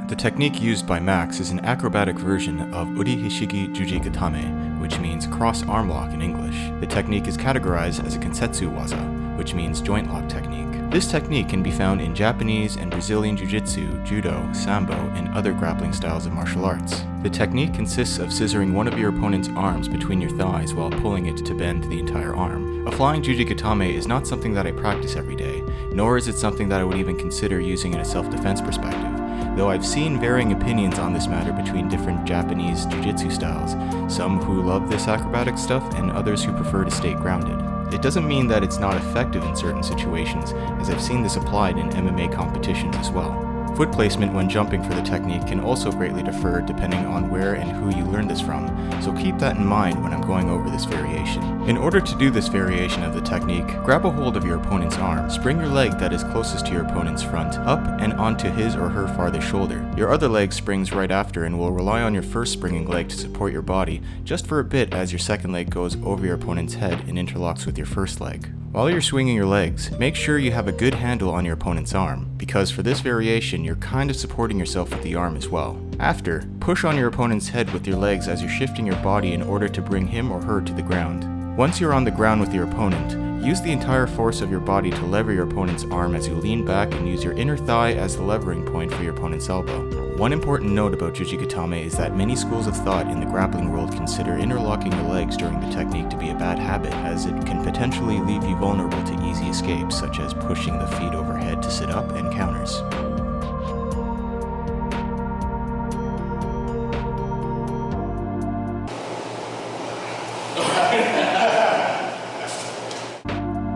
The technique used by Max is an acrobatic version of Uri Hishigi Juji Gatame, which means cross arm lock in English. The technique is categorized as a Kensetsu waza, which means joint lock technique. This technique can be found in Japanese and Brazilian Jiu-Jitsu, Judo, Sambo, and other grappling styles of martial arts. The technique consists of scissoring one of your opponent's arms between your thighs while pulling it to bend the entire arm. A flying Juji Gatame is not something that I practice every day, nor is it something that I would even consider using in a self-defense perspective, though I've seen varying opinions on this matter between different Japanese Jiu-Jitsu styles, some who love this acrobatic stuff and others who prefer to stay grounded. It doesn't mean that it's not effective in certain situations, as I've seen this applied in MMA competitions as well. Foot placement when jumping for the technique can also greatly differ depending on where and who you learned this from, so keep that in mind when I'm going over this variation. In order to do this variation of the technique, grab a hold of your opponent's arm, spring your leg that is closest to your opponent's front up and onto his or her farthest shoulder. Your other leg springs right after and will rely on your first springing leg to support your body just for a bit as your second leg goes over your opponent's head and interlocks with your first leg. While you're swinging your legs, make sure you have a good handle on your opponent's arm, because for this variation you're kind of supporting yourself with the arm as well. After, push on your opponent's head with your legs as you're shifting your body in order to bring him or her to the ground. Once you're on the ground with your opponent, use the entire force of your body to lever your opponent's arm as you lean back and use your inner thigh as the levering point for your opponent's elbow. One important note about Juji Gatame is that many schools of thought in the grappling world consider interlocking the legs during the technique to be a bad habit, as it can potentially leave you vulnerable to easy escapes, such as pushing the feet overhead to sit up and counters.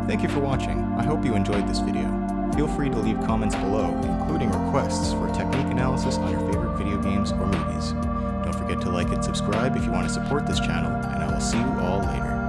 Thank you for watching. I hope you enjoyed this video. Feel free to leave comments below, including requests for technique analysis on your favorite video games or movies. Don't forget to like and subscribe if you want to support this channel, and I will see you all later.